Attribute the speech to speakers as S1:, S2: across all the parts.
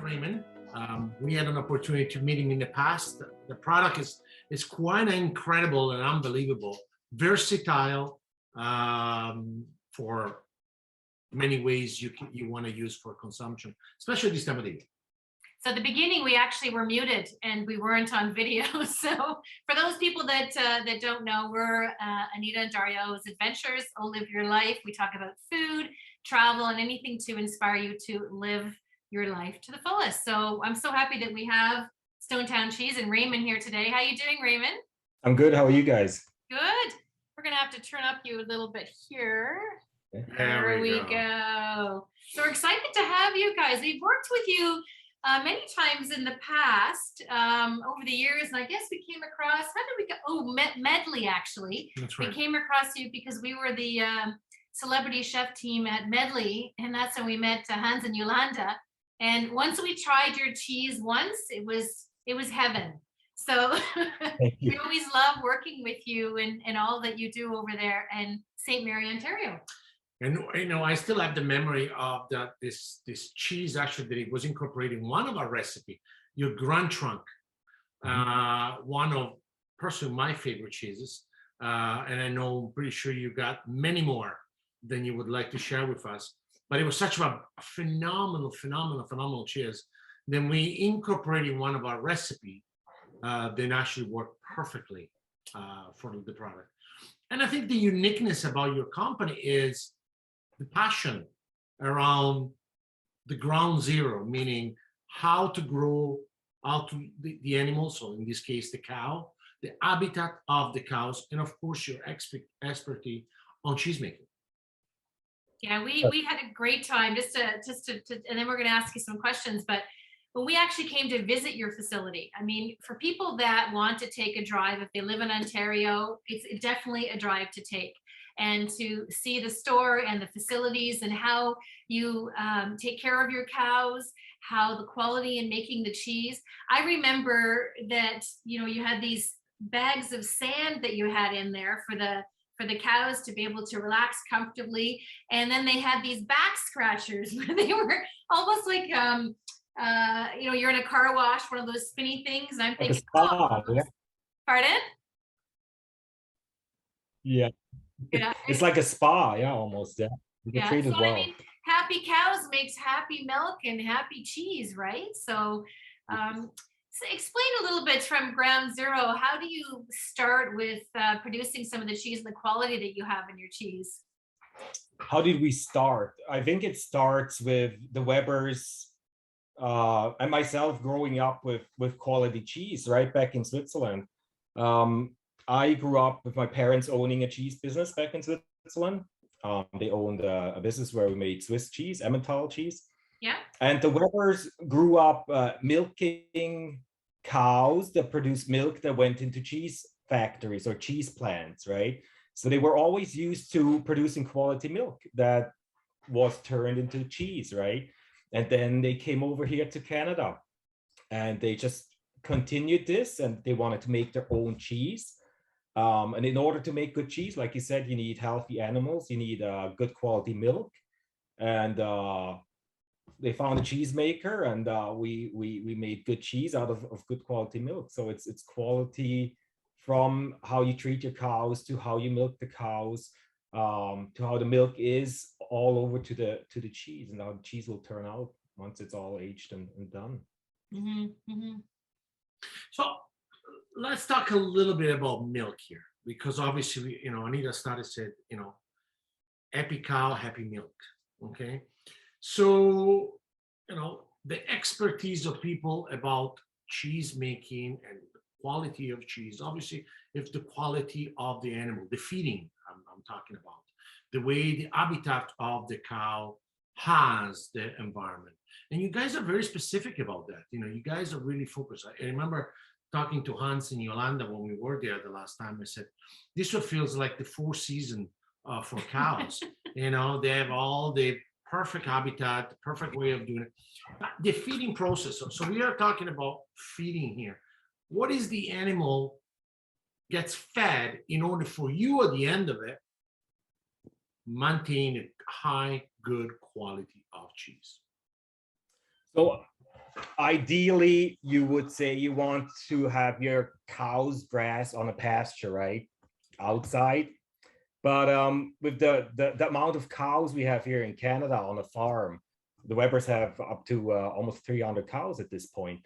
S1: Raymond. We had an opportunity to meet him in the past. The product is quite incredible and unbelievable, versatile for many ways you want to use for consumption, especially this time of the year.
S2: So at the beginning, we actually were muted and we weren't on video. So for those people that don't know, we're Anita and Dario's Adventures, Oh Live Your Life. We talk about food, travel, and anything to inspire you to live your life to the fullest. So I'm so happy that we have Stonetown Cheese and Raymond here today. How you doing, Raymond?
S3: I'm good. How are you guys?
S2: Good. We're gonna have to turn up you a little bit here.
S1: There
S2: we go. So we're excited to have you guys. We've worked with you many times in the past over the years, and I guess we came across, how did we go? Oh, Medley, actually.
S1: That's right.
S2: We came across you because we were the celebrity chef team at Medley, and that's when we met Hans and Yolanda. And once we tried your cheese once, it was heaven. So we always love working with you and all that you do over there in St. Mary, Ontario.
S1: And I still have the memory of this cheese actually that it was incorporated in one of our recipe, your Grand Trunk, one of personally my favorite cheeses. And I know, I'm pretty sure you got many more than you would like to share with us. But it was such a phenomenal cheese. Then we incorporated one of our recipe, then actually worked perfectly for the product. And I think the uniqueness about your company is the passion around the ground zero, meaning how to grow out the animals, so in this case, the cow, the habitat of the cows, and of course, your expertise on cheese making.
S2: Yeah, we had a great time just to, and then we're going to ask you some questions. But when we actually came to visit your facility, I mean, for people that want to take a drive, if they live in Ontario, it's definitely a drive to take. And to see the store and the facilities and how you take care of your cows, how the quality in making the cheese. I remember that, you had these bags of sand that you had in there for the cows to be able to relax comfortably. And then they had these back scratchers where they were almost like, you're in a car wash, one of those spinny things. And I'm thinking,
S3: yeah.
S2: Pardon?
S3: Yeah.
S2: Yeah.
S3: It's like a spa, yeah, almost. Yeah. You get treated well. I mean,
S2: happy cows makes happy milk and happy cheese, right? So, so explain a little bit from ground zero. How do you start with producing some of the cheese and the quality that you have in your cheese?
S3: How did we start? I think it starts with the Webers and myself growing up with quality cheese right back in Switzerland. I grew up with my parents owning a cheese business back in Switzerland. They owned a business where we made Swiss cheese, Emmental cheese.
S2: Yeah.
S3: And the Webers grew up milking cows that produced milk that went into cheese factories or cheese plants, right? So they were always used to producing quality milk that was turned into cheese, right? And then they came over here to Canada and they just continued this, and they wanted to make their own cheese. And in order to make good cheese, like you said, you need healthy animals, you need good quality milk. And they found a cheese maker, and we made good cheese out of good quality milk. So it's quality from how you treat your cows to how you milk the cows, to how the milk is all over to the cheese, and how the cheese will turn out once it's all aged and done.
S2: Mm-hmm, mm-hmm.
S1: So let's talk a little bit about milk here, because obviously, Anita said, happy cow, happy milk. Okay. So, the expertise of people about cheese making and the quality of cheese, obviously, if the quality of the animal, the feeding I'm talking about, the way the habitat of the cow has the environment. And you guys are very specific about that. You guys are really focused. I remember talking to Hans and Yolanda when we were there the last time. I said, this one feels like the Four Seasons for cows. They have all the perfect habitat, the perfect way of doing it. The feeding process. So we are talking about feeding here. What is the animal gets fed in order for you at the end of it maintain a high, good quality of cheese?
S3: So ideally, you would say you want to have your cows grass on a pasture, right? Outside. But with the amount of cows we have here in Canada on a farm, the Webbers have up to almost 300 cows at this point.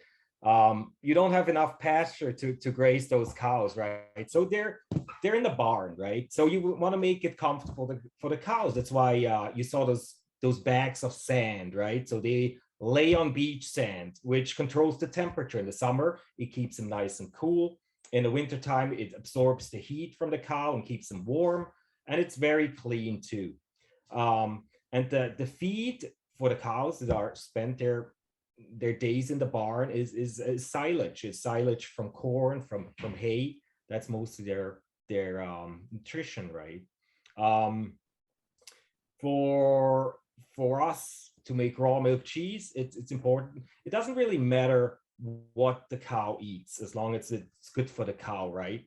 S3: You don't have enough pasture to graze those cows, right? So they're in the barn, right? So you want to make it comfortable for the cows. That's why you saw those bags of sand, right? So they lay on beach sand, which controls the temperature. In the summer, it keeps them nice and cool. In the wintertime, it absorbs the heat from the cow and keeps them warm. And it's very clean too. And the feed for the cows that are spent their days in the barn is silage. It's silage from corn, from hay. That's mostly their nutrition, right? For us to make raw milk cheese, it's important. It doesn't really matter what the cow eats as long as it's good for the cow, right?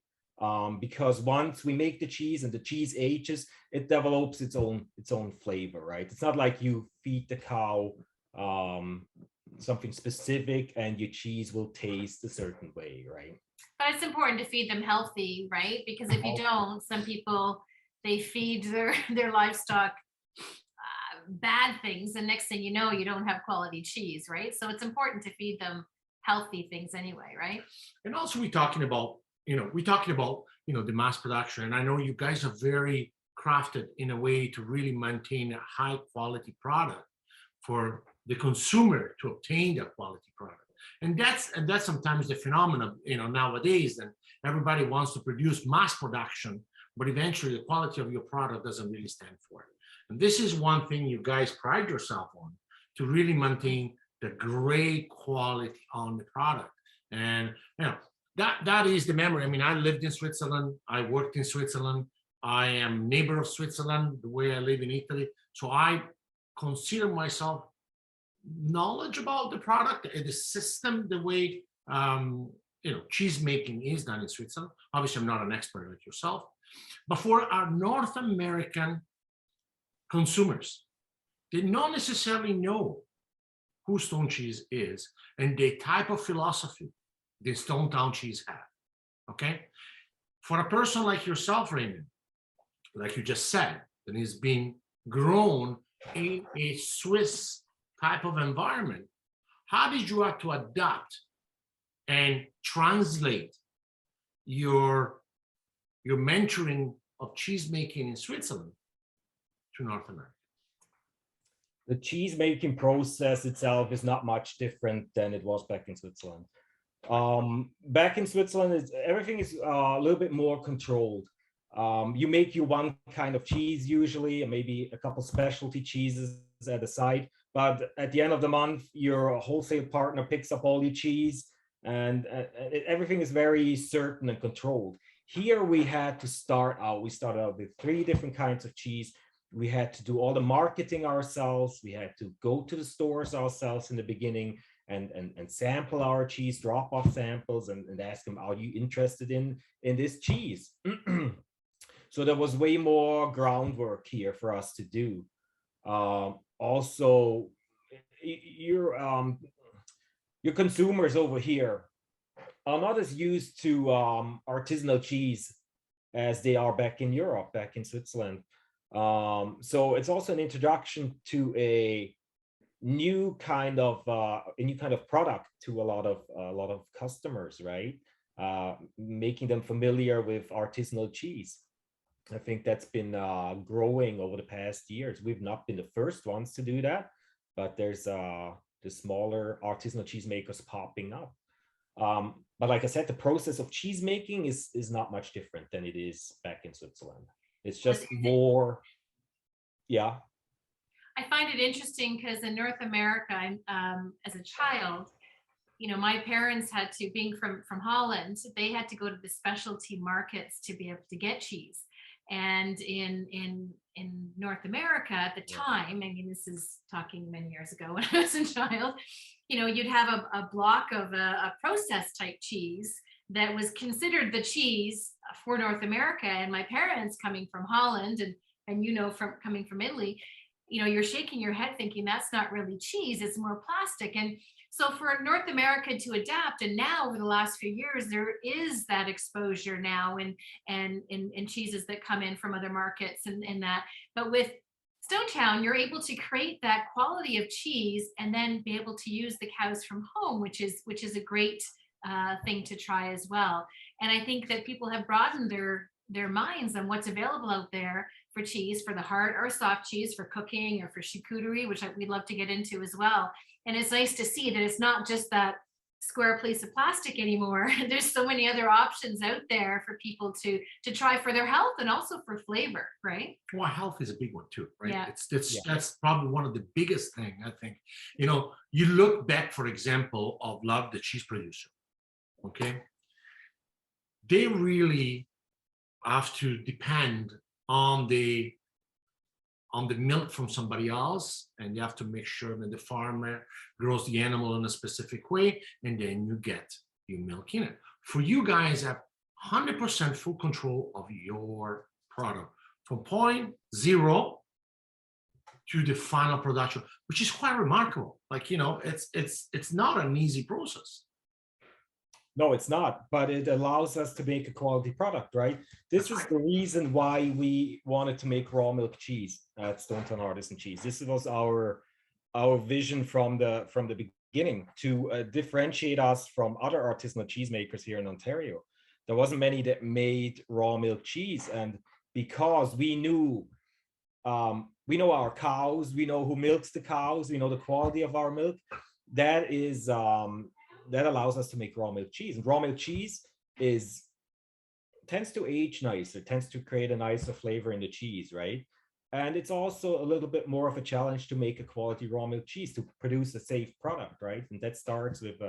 S3: Because once we make the cheese and the cheese ages, it develops its own flavor, right? It's not like you feed the cow something specific and your cheese will taste a certain way, right?
S2: But it's important to feed them healthy, right? Because if you don't, some people, they feed their livestock bad things, and next thing you know, you don't have quality cheese, right? So it's important to feed them healthy things anyway, right?
S1: And also we're talking about the mass production, and I know you guys are very crafted in a way to really maintain a high quality product for the consumer to obtain that quality product. And that's sometimes the phenomenon, nowadays, that everybody wants to produce mass production, but eventually the quality of your product doesn't really stand for it. And this is one thing you guys pride yourself on, to really maintain the great quality on the product. And that is the memory. I mean, I lived in Switzerland, I worked in Switzerland, I am neighbor of Switzerland, the way I live in Italy. So I consider myself knowledgeable about the product and the system, the way cheese making is done in Switzerland. Obviously, I'm not an expert like yourself, but for our North American consumers, they don't necessarily know who Stone Cheese is and the type of philosophy the Stonetown Cheese have. Okay, for a person like yourself, Raymond, like you just said, that is being grown in a Swiss type of environment, how did you have to adapt and translate your mentoring of cheese making in Switzerland to North America?
S3: The cheese making process itself is not much different than it was back in Switzerland. Back in Switzerland, everything is a little bit more controlled. You make your one kind of cheese usually, and maybe a couple specialty cheeses at the side. But at the end of the month, your wholesale partner picks up all your cheese, and everything is very certain and controlled. Here we had to start out. We started out with 3 different kinds of cheese. We had to do all the marketing ourselves. We had to go to the stores ourselves in the beginning and sample our cheese, drop off samples, and ask them, are you interested in this cheese? So there was way more groundwork here for us to do. Also, your consumers over here are not as used to artisanal cheese as they are back in Europe, back in Switzerland. So it's also an introduction to a new kind of product to a lot of customers, right? Making them familiar with artisanal cheese. I think that's been growing over the past years. We've not been the first ones to do that, but there's the smaller artisanal cheese makers popping up. But like I said, the process of cheese making is not much different than it is back in Switzerland. It's just more, yeah.
S2: I find it interesting because in North America, as a child, my parents had to, being from Holland, they had to go to the specialty markets to be able to get cheese. And in North America at the time, I mean, this is talking many years ago when I was a child, you'd have a block of a processed type cheese that was considered the cheese for North America. And my parents coming from Holland and from coming from Italy, you're shaking your head thinking that's not really cheese, it's more plastic. And So for North America to adapt, and now over the last few years, there is that exposure now in cheeses that come in from other markets and that. But with Stonetown, you're able to create that quality of cheese and then be able to use the cows from home, which is a great thing to try as well. And I think that people have broadened their minds on what's available out there for cheese, for the hard or soft cheese, for cooking or for charcuterie, which we'd love to get into as well. And it's nice to see that it's not just that square piece of plastic anymore. There's so many other options out there for people to try for their health and also for flavor, right?
S1: Well, health is a big one too, right?
S2: Yeah.
S1: That's probably one of the biggest thing, I think. You know, you look back, for example, of Love, the cheese producer. Okay, they really have to depend on the milk from somebody else, and you have to make sure that the farmer grows the animal in a specific way, and then you get your milk in it. For you guys, have 100% full control of your product from point zero to the final production, which is quite remarkable. Like, you know, it's not an easy process.
S3: No, it's not, but it allows us to make a quality product, right? This is the reason why we wanted to make raw milk cheese at Stonetown Artisan Cheese. This was our vision from the beginning, to differentiate us from other artisanal cheesemakers here in Ontario. There wasn't many that made raw milk cheese, and because we know our cows, we know who milks the cows, we know the quality of our milk. That is that allows us to make raw milk cheese. And raw milk cheese tends to age nicer, tends to create a nicer flavor in the cheese, right? And it's also a little bit more of a challenge to make a quality raw milk cheese, to produce a safe product, right? And that starts with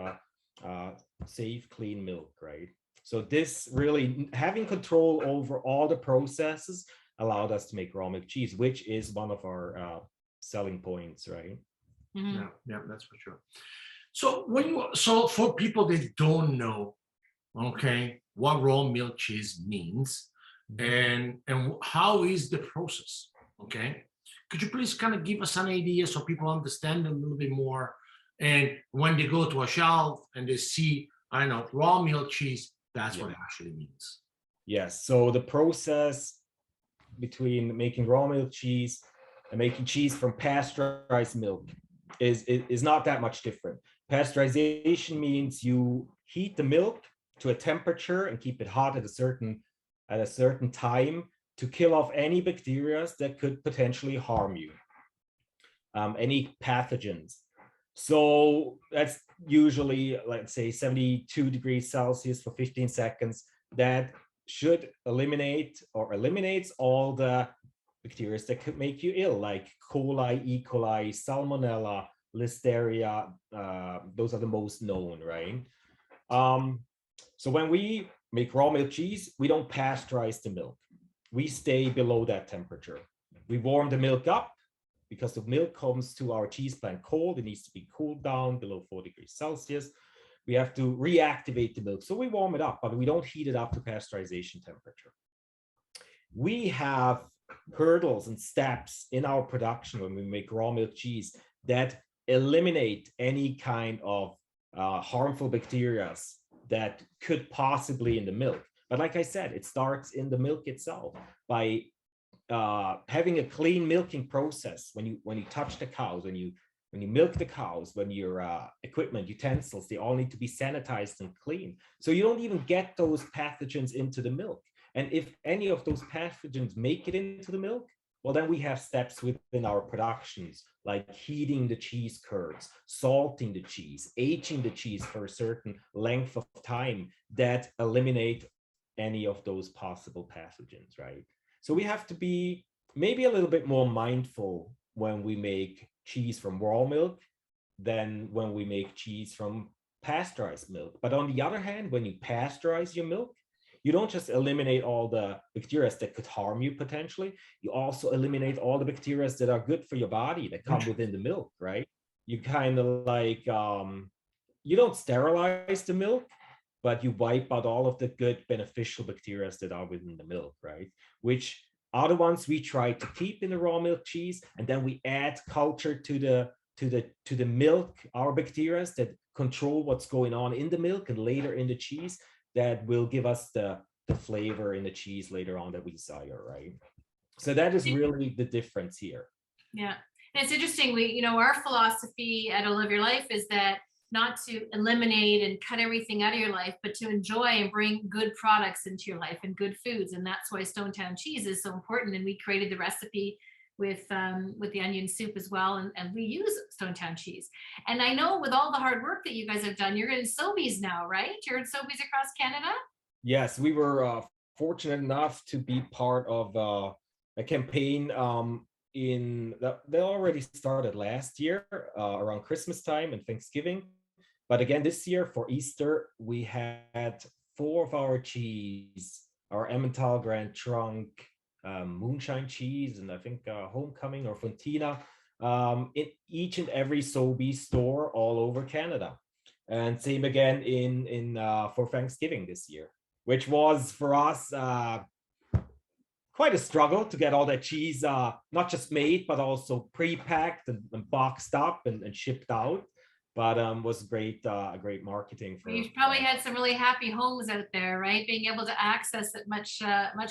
S3: safe, clean milk, right? So this really, having control over all the processes allowed us to make raw milk cheese, which is one of our selling points, right?
S2: Mm-hmm.
S1: Yeah, that's for sure. So for people that don't know, okay, what raw milk cheese means, and how is the process, okay? Could you please kind of give us an idea so people understand a little bit more? And when they go to a shelf and they see, I don't know, raw milk cheese, that's what it actually means.
S3: Yes. So the process between making raw milk cheese and making cheese from pasteurized milk is not that much different. Pasteurization means you heat the milk to a temperature and keep it hot at a certain time to kill off any bacteria that could potentially harm you, any pathogens. So that's usually, let's say, 72 degrees Celsius for 15 seconds. That should eliminates all the bacteria that could make you ill, like coli, E. coli, salmonella, listeria. Those are the most known, right? So when we make raw milk cheese, we don't pasteurize the milk. We stay below that temperature. We warm the milk up, because the milk comes to our cheese plant cold. It needs to be cooled down below 4 degrees Celsius. We have to reactivate the milk. So we warm it up, but we don't heat it up to pasteurization temperature. We have hurdles and steps in our production when we make raw milk cheese that eliminate any kind of harmful bacteria that could possibly in the milk. But like I said, it starts in the milk itself by having a clean milking process. When you touch the cows, when you milk the cows, when your equipment, utensils, they all need to be sanitized and clean. So you don't even get those pathogens into the milk. And if any of those pathogens make it into the milk, well, then we have steps within our productions, like heating the cheese curds, salting the cheese, aging the cheese for a certain length of time that eliminate any of those possible pathogens, right? So we have to be maybe a little bit more mindful when we make cheese from raw milk than when we make cheese from pasteurized milk. But on the other hand, when you pasteurize your milk, you don't just eliminate all the bacteria that could harm you potentially, you also eliminate all the bacteria that are good for your body that come within the milk, right? You kind of like, you don't sterilize the milk, but you wipe out all of the good beneficial bacteria that are within the milk, right? Which are the ones we try to keep in the raw milk cheese, and then we add culture to to the milk, our bacteria that control what's going on in the milk and later in the cheese, that will give us the flavor in the cheese later on that we desire, right? So that is really the difference here.
S2: Yeah. And it's interesting. Our philosophy at Live Your Life is that not to eliminate and cut everything out of your life, but to enjoy and bring good products into your life and good foods. And that's why Stonetown Cheese is so important. And we created the recipe with the onion soup as well. And we use Stonetown cheese. And I know with all the hard work that you guys have done, you're in Sobeys now, right? You're in Sobeys across Canada?
S3: Yes, we were fortunate enough to be part of a campaign they already started last year around Christmas time and Thanksgiving. But again, this year for Easter, we had 4 of our cheese, our Emmental Grand Trunk, Moonshine cheese, and I think Homecoming or Fontina, in each and every Sobeys store all over Canada. And same again in for Thanksgiving this year, which was for us quite a struggle to get all that cheese, not just made, but also pre-packed and boxed up and shipped out. But was great marketing.
S2: You probably had some really happy homes out there, right? Being able to access it much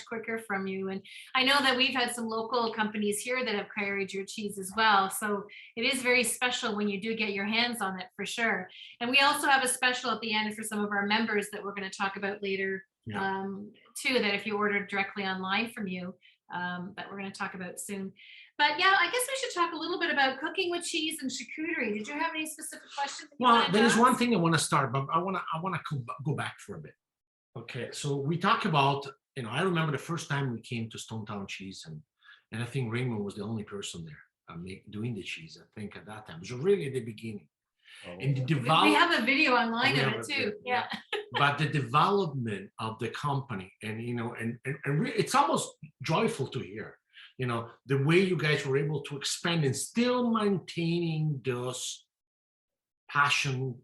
S2: quicker from you. And I know that we've had some local companies here that have carried your cheese as well. So it is very special when you do get your hands on it, for sure. And we also have a special at the end for some of our members that we're going to talk about later, too, that if you order directly online from you, that we're going to talk about soon. But yeah, I guess we should talk a little bit about cooking with cheese and charcuterie. Did you have any specific questions?
S1: Well, there is one thing I want to start, but I want to go back for a bit. Okay, so we talk about, I remember the first time we came to Stonetown Cheese, and I think Raymond was the only person there doing the cheese. I think at that time it was really at the beginning.
S3: Oh,
S1: and the
S2: we have a video online of it too. Yeah.
S1: But the development of the company, and it's almost joyful to hear. The way you guys were able to expand and still maintaining those passion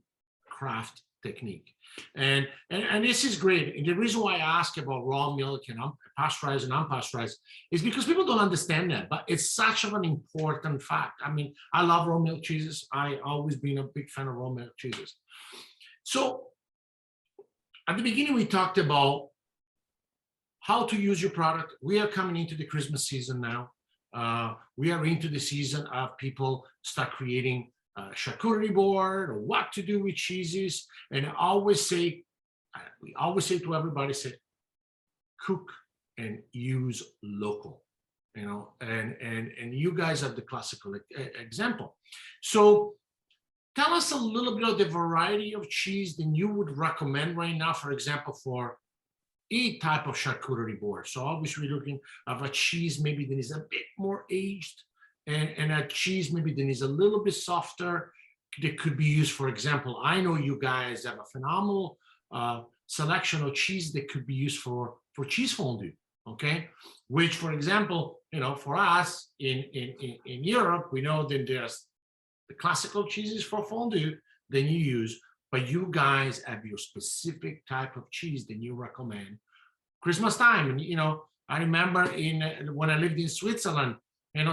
S1: craft technique. And this is great. And the reason why I ask about raw milk and pasteurized and unpasteurized is because people don't understand that, but it's such of an important fact. I mean, I love raw milk cheeses. I always been a big fan of raw milk cheeses. So at the beginning, we talked about how to use your product. We are coming into the Christmas season now. We are into the season of people start creating a charcuterie board or what to do with cheeses. And we always say to everybody, cook and use local, and you guys are the classical example. So tell us a little bit of the variety of cheese that you would recommend right now, for example, for a type of charcuterie board. So obviously we're looking at a cheese maybe that is a bit more aged, and a cheese maybe that is a little bit softer that could be used. For example, I know you guys have a phenomenal selection of cheese that could be used for cheese fondue, okay? Which, for example, for us in Europe, we know that there's the classical cheeses for fondue that you use, but you guys have your specific type of cheese that you recommend. Christmas time, and I remember when I lived in Switzerland,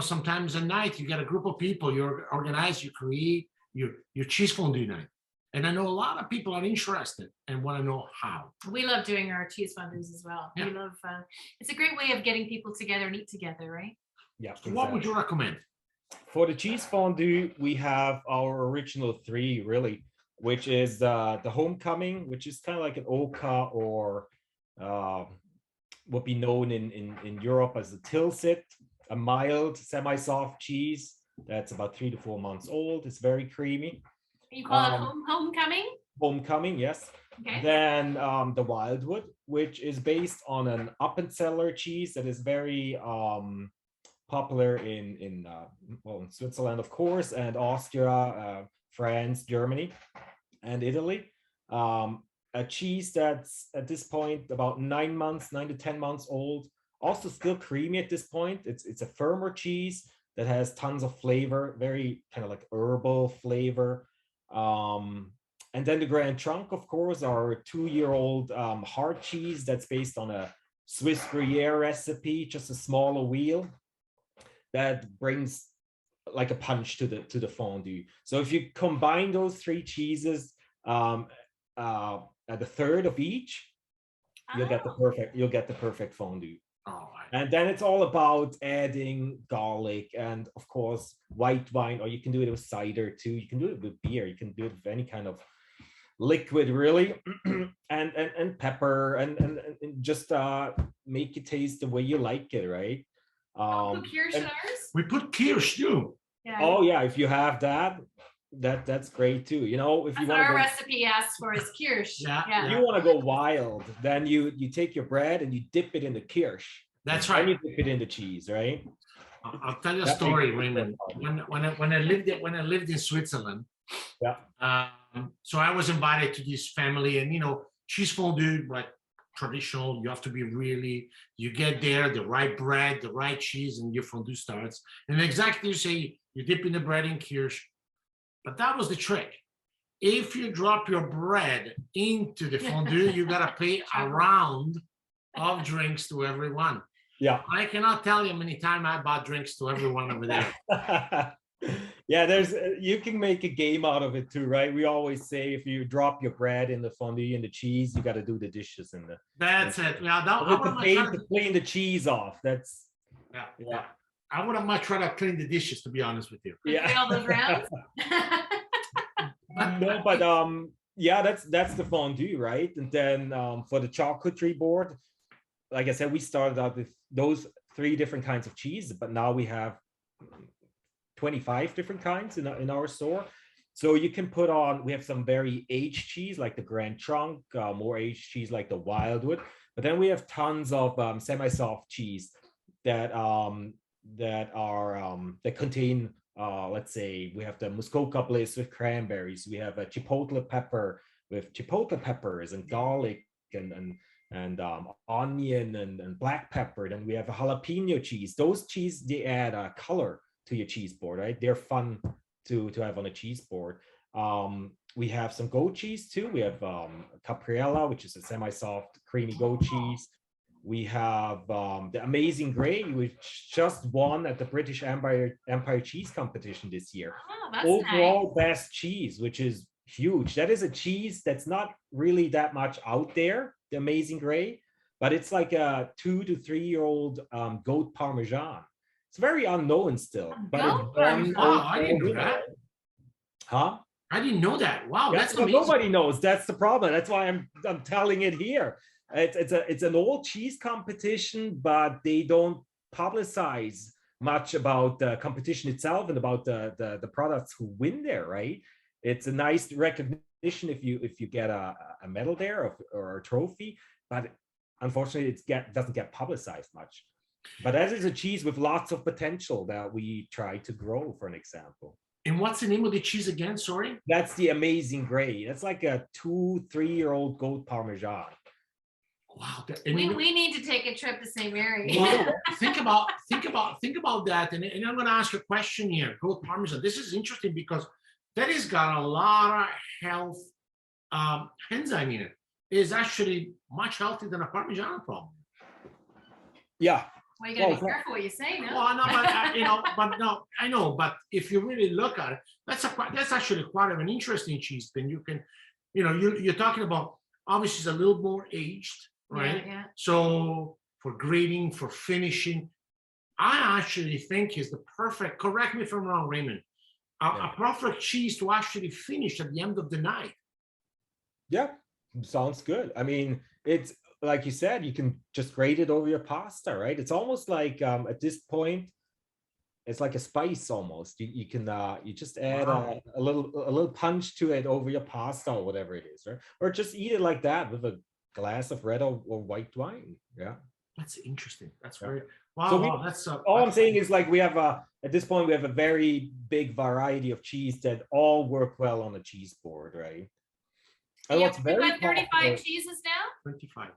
S1: sometimes at night you get a group of people, you organize, you create your cheese fondue night. And I know a lot of people are interested and want to know how.
S2: We love doing our cheese fondues as well.
S1: Yeah.
S2: We love, it's a great way of getting people together and eat together, right?
S3: Yeah.
S1: So exactly. What would you recommend?
S3: For the cheese fondue, we have our original 3 really, which is the Homecoming, which is kind of like an Oka, or would be known in Europe as a Tilsit, a mild, semi-soft cheese that's about 3 to 4 months old. It's very creamy.
S2: You call it Homecoming?
S3: Homecoming, yes.
S2: Okay.
S3: Then the Wildwood, which is based on an Appenzeller cheese that is very popular in Switzerland, of course, and Austria, France, Germany, and Italy. A cheese that's at this point about 9 to 10 months old, also still creamy at this point. It's a firmer cheese that has tons of flavor, very kind of like herbal flavor. And then the Grand Trunk, of course, our 2-year-old hard cheese that's based on a Swiss Gruyere recipe, just a smaller wheel that brings like a punch to the fondue. So if you combine those three cheeses at a third of each, you'll get the perfect fondue.
S1: Oh,
S3: And then it's all about adding garlic and of course white wine, or you can do it with cider too. You can do it with beer. You can do it with any kind of liquid, really, and pepper, and just make it taste the way you like it, right?
S2: Put kirsch in ours?
S1: we put kirsch too.
S2: Yeah.
S3: Oh yeah, if you have that's great too. You know, if you
S2: That's
S3: want to
S2: our
S3: go,
S2: recipe asks for is kirsch.
S1: Yeah,
S3: if you want to go wild, then you take your bread and you dip it in the kirsch.
S1: That's
S3: And
S1: right.
S3: you dip it in the cheese, right?
S1: I'll tell you a
S3: That
S1: story,
S3: makes
S1: Raymond.
S3: sense.
S1: When I lived in Switzerland,
S3: Yeah.
S1: so I was invited to this family, and cheese fondue, like traditional. You have to be really. You get there, the right bread, the right cheese, and your fondue starts. And exactly you say, you dip in the bread in kirsch, but that was the trick. If you drop your bread into the fondue, you gotta pay a round of drinks to everyone.
S3: Yeah.
S1: I cannot tell you how many times I bought drinks to everyone over there.
S3: Yeah, you can make a game out of it too, right? We always say if you drop your bread in the fondue and the cheese, you got to do the dishes in the.
S1: That's it. Yeah, I
S3: With
S1: would
S3: the
S1: have
S3: paint
S1: much
S3: to clean the cheese off. That's
S1: yeah. I would have much rather clean the dishes, to be honest with you.
S2: Play all those rounds.
S3: No, but yeah, that's the fondue, right? And then for the charcuterie board, like I said, we started out with those 3 different kinds of cheese, but now we have 25 different kinds in our store. So you can put on, we have some very aged cheese like the Grand Trunk, more aged cheese like the Wildwood, but then we have tons of semi-soft cheese that contain let's say we have the Muskoka Bliss with cranberries, we have a chipotle pepper with chipotle peppers and garlic and onion and black pepper. Then we have a jalapeno cheese. Those cheese, they add a color to your cheese board, right? They're fun to have on a cheese board. We have some goat cheese too. We have capriella, which is a semi-soft creamy goat cheese. We have the Amazing Gray, which just won at the British Empire Cheese Competition this year.
S2: Oh, that's
S3: Overall
S2: nice.
S3: best cheese, which is huge. That is a cheese that's not really that much out there, the Amazing Gray, but it's like a 2 to 3 year old goat Parmesan. It's very unknown still, but
S2: Goat
S3: it's won.
S2: Parmesan.
S1: I didn't know that.
S3: Huh?
S1: I didn't know that. Wow,
S3: Yeah,
S1: that's
S3: well,
S1: amazing.
S3: nobody knows. That's the problem. That's why I'm telling it here. It's an old cheese competition, but they don't publicize much about the competition itself and about the products who win there, right? It's a nice recognition if you get a medal there or a trophy, but unfortunately it doesn't get publicized much. But that is a cheese with lots of potential that we try to grow, for an example.
S1: And what's the name of the cheese again? Sorry.
S3: That's the Amazing Gray. That's like a 2-3 year old goat Parmesan.
S1: Wow.
S2: We need to take a trip to St. Mary.
S1: Well, think about that. And I'm going to ask a question here. Goat Parmesan. This is interesting because that has got a lot of health enzyme in it. It is actually much healthier than a Parmesan problem.
S3: Yeah.
S2: Well, you gotta be careful what you say now.
S1: Well, no, but but no, I know. But if you really look at it, that's actually quite of an interesting cheese. Then you can, you're talking about obviously it's a little more aged, right?
S2: Yeah.
S1: So for grading, for finishing, I actually think is the perfect. Correct me if I'm wrong, Raymond. A perfect cheese to actually finish at the end of the night.
S3: Yeah, sounds good. I mean, it's like you said, you can just grate it over your pasta, right? It's almost like at this point, it's like a spice almost. You can you just add a little punch to it over your pasta or whatever it is, right? Or just eat it like that with a glass of red or white wine. Yeah,
S1: that's interesting. That's very wow.
S3: So
S1: that's
S3: all I'm saying is like we have at this point we have a very big variety of cheese that all work well on a cheese board, right? And what's very
S2: got 35 cheeses now?
S1: 25.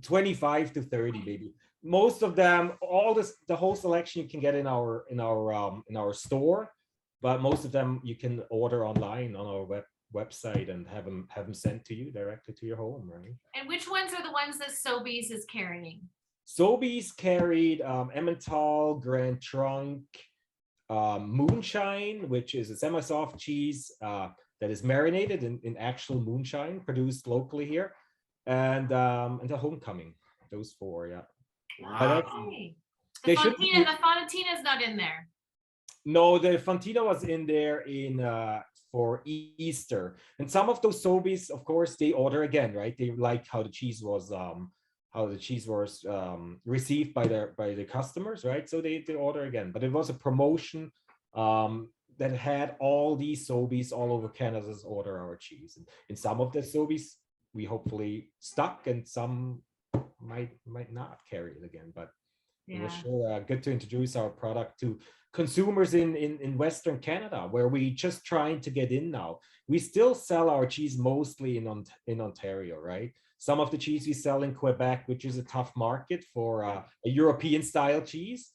S3: 25 to 30 maybe. Most of them, the whole selection you can get in our store, but most of them you can order online on our website and have them sent to you directly to your home, right?
S2: And which ones are the ones that Sobeys is carrying?
S3: Sobeys carried Emmental, Grand Trunk, moonshine, which is a semi-soft cheese that is marinated in actual moonshine produced locally here, and the homecoming. Those four, yeah.
S1: Wow.
S2: Okay. The
S3: They should
S2: Fontina, the Fontina's not in there.
S3: No, the Fontina was in there for Easter, and some of those Sobeys, of course, they order again, right? They like how the cheese was received by the customers, right? So they order again. But it was a promotion that had all these Sobeys all over Canada's order our cheese, and in some of the Sobeys we hopefully stuck, and some might not carry it again, but. It was sure good to introduce our product to consumers in Western Canada, where we just trying to get in now. We still sell our cheese mostly in Ontario, right? Some of the cheese we sell in Quebec, which is a tough market for a European style cheese,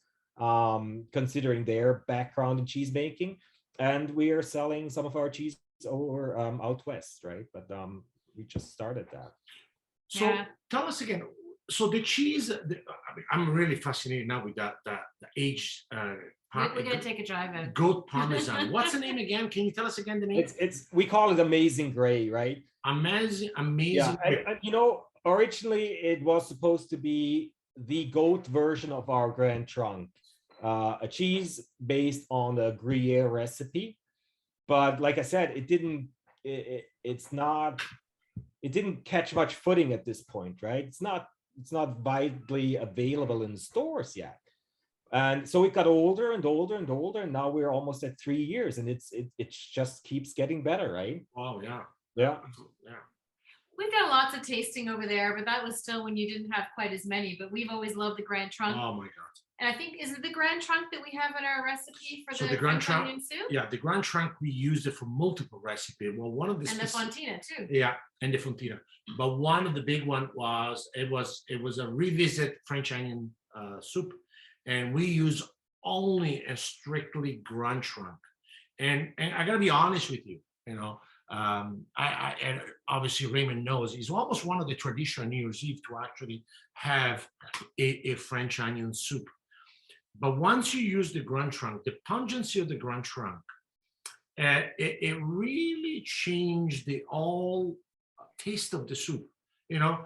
S3: considering their background in cheese making. And we are selling some of our cheese over out west, right? But we just started that.
S1: So tell us again. So the cheese, I'm really fascinated now with that the aged.
S2: We're gonna take a drive in.
S1: Goat parmesan. What's the name again? Can you tell us again the name?
S3: It's we call it Amazing Gray, right?
S1: Amazing.
S3: Yeah, and you know, originally it was supposed to be the goat version of our Grand Trunk, a cheese based on the Gruyere recipe. But like I said, it didn't. It didn't catch much footing at this point, right? It's not widely available in the stores yet. And so it got older and older and older, and now we're almost at 3 years, and it just keeps getting better, right?
S1: Oh yeah.
S3: Yeah.
S2: We've done lots of tasting over there, but that was still when you didn't have quite as many. But we've always loved the Grand Trunk.
S1: Oh my God.
S2: And I think, is it the Grand Trunk that we have in our recipe for the
S1: Grand
S2: French
S1: Trunk
S2: onion soup?
S1: Yeah, the Grand Trunk, we used it for multiple recipes. Well, one of the
S2: And the Fontina too.
S1: Yeah, and the Fontina. But one of the big one was it was a revisit French onion soup, and we use only a strictly Grand Trunk. And I gotta be honest with you, you know, I and obviously Raymond knows he's almost one of the traditional New Year's Eve to actually have a French onion soup. But once you use the Grand Trunk, the pungency of the Grand Trunk, it really changed the all taste of the soup. You know,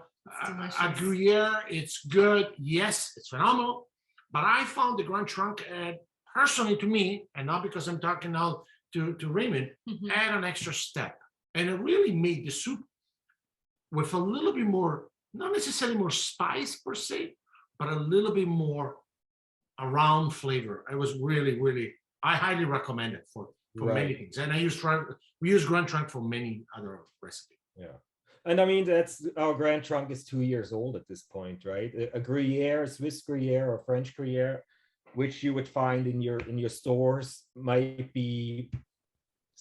S1: a Gruyere, it's good. Yes, it's phenomenal. But I found the Grand Trunk, personally to me, and not because I'm talking now to Raymond, add an extra step. And it really made the soup with a little bit more, not necessarily more spice per se, but a little bit more around flavor. It was really, really, I highly recommend it for many things. And we use Grand Trunk for many other recipes.
S3: Yeah. And I mean, that's our Grand Trunk is 2 years old at this point, right? A Gruyere, Swiss Gruyere or French Gruyere, which you would find in your stores, might be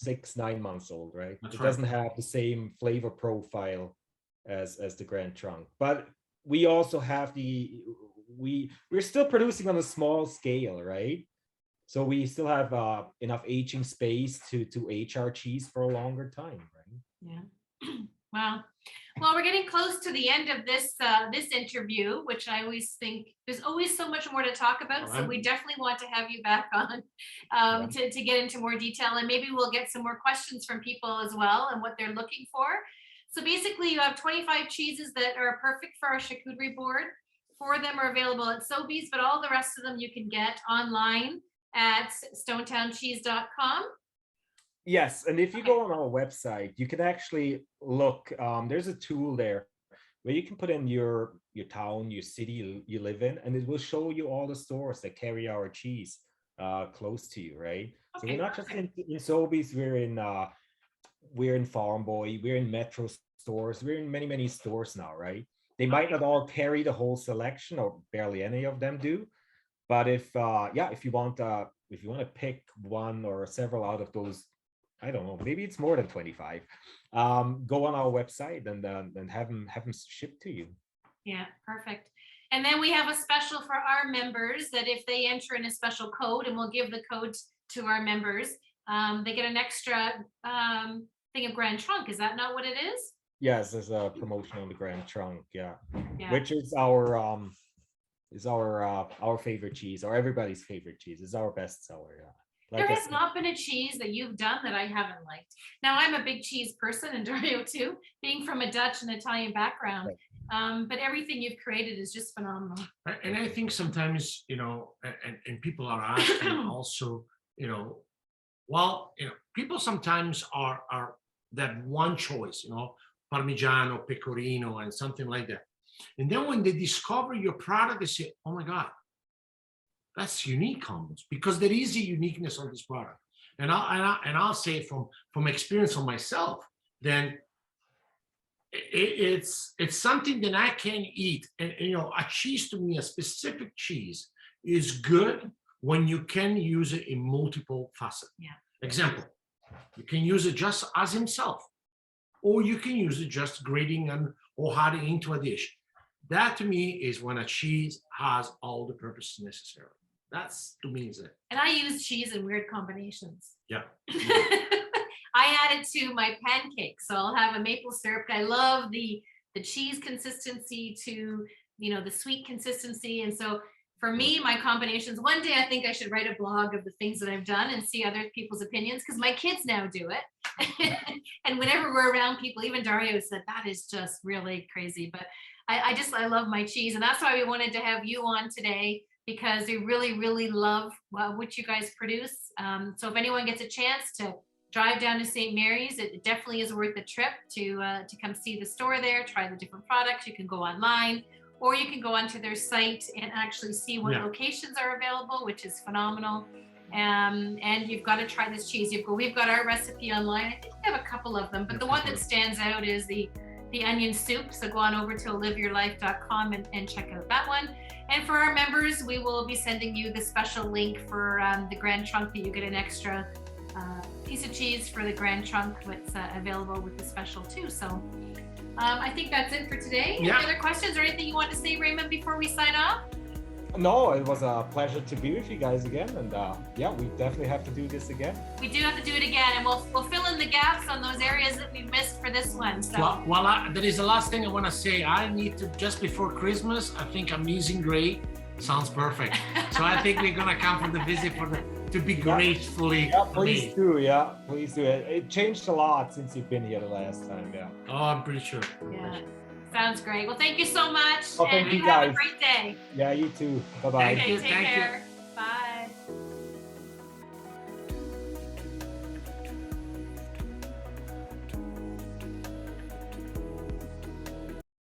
S3: 6-9 months old, right? It doesn't have the same flavor profile as the Grand Trunk. But we also have we're still producing on a small scale, right? So we still have enough aging space to age our cheese for a longer time, right?
S2: Yeah. Wow. Well, we're getting close to the end of this interview, which I always think there's always so much more to talk about. So we definitely want to have you back on to get into more detail, and maybe we'll get some more questions from people as well and what they're looking for. So basically, you have 25 cheeses that are perfect for our charcuterie board. 4 of them are available at Sobeys, but all the rest of them you can get online at stonetowncheese.com.
S3: Yes, and if you go on our website, you can actually look. There's a tool there where you can put in your town, your city you live in, and it will show you all the stores that carry our cheese close to you, right? So we're not just in Sobeys. We're in Farm Boy. We're in Metro stores. We're in many stores now, right? They might not all carry the whole selection, or barely any of them do. But if you want to pick one or several out of those, I don't know, maybe it's more than 25. Go on our website and have them shipped to you.
S2: Yeah, perfect. And then we have a special for our members that if they enter in a special code, and we'll give the code to our members, they get an extra thing of Grand Trunk. Is that not what it is?
S3: Yes, there's a promotion on the Grand Trunk, which is our favorite cheese, or everybody's favorite cheese. It's our best seller.
S2: There has not been a cheese that you've done that I haven't liked. Now, I'm a big cheese person, and Dario too, being from a Dutch and Italian background. But everything you've created is just phenomenal.
S1: And I think sometimes, and people are asking also, people sometimes are that one choice, Parmigiano, Pecorino, and something like that. And then when they discover your product, they say, oh my God, that's unique almost, because there is a uniqueness on this product. And I'll say from experience on myself, then it's something that I can eat. And a cheese, to me, a specific cheese is good when you can use it in multiple facets.
S2: Yeah.
S1: Example, you can use it just as himself, or you can use it just grating or adding into a dish. That to me is when a cheese has all the purposes necessary. That's to me is it.
S2: And I use cheese in weird combinations.
S1: Yeah.
S2: I add it to my pancakes. So I'll have a maple syrup. I love the cheese consistency to, the sweet consistency. And so for me, my combinations, one day I think I should write a blog of the things that I've done and see other people's opinions, because my kids now do it. And whenever we're around people, even Dario said, that is just really crazy. But I love my cheese. And that's why we wanted to have you on today, because we really, really love what you guys produce. So if anyone gets a chance to drive down to St. Mary's, it definitely is worth the trip to come see the store there, try the different products. You can go online, or you can go onto their site and actually see what locations are available, which is phenomenal. And you've got to try this cheese. We've got our recipe online. I think we have a couple of them, but the one that stands out is the onion soup. So go on over to liveyourlife.com and check out that one. And for our members, we will be sending you the special link for the Grand Trunk, that you get an extra piece of cheese for the Grand Trunk that's available with the special too. So I think that's it for today.
S1: Yeah.
S2: Any other questions or anything you want to say, Raymond, before we sign off?
S3: No, it was a pleasure to be with you guys again. And we definitely have to do this again.
S2: We do have to do it again, and we'll fill in the gaps on those areas that we missed for this one. So
S1: there is the last thing I want to say. I need to, just before Christmas, I think Amazing Great sounds perfect. So I think we're gonna come for the visit to be gratefully.
S3: Yeah, please do. Yeah, please do. It changed a lot since you've been here the last time. Yeah.
S1: Oh, I'm pretty sure.
S2: Yeah. Sounds great. Well, thank you so much.
S3: Oh, thank you
S2: have
S3: guys.
S2: a great day.
S3: Yeah, you too. Bye-bye.
S2: Okay, take care.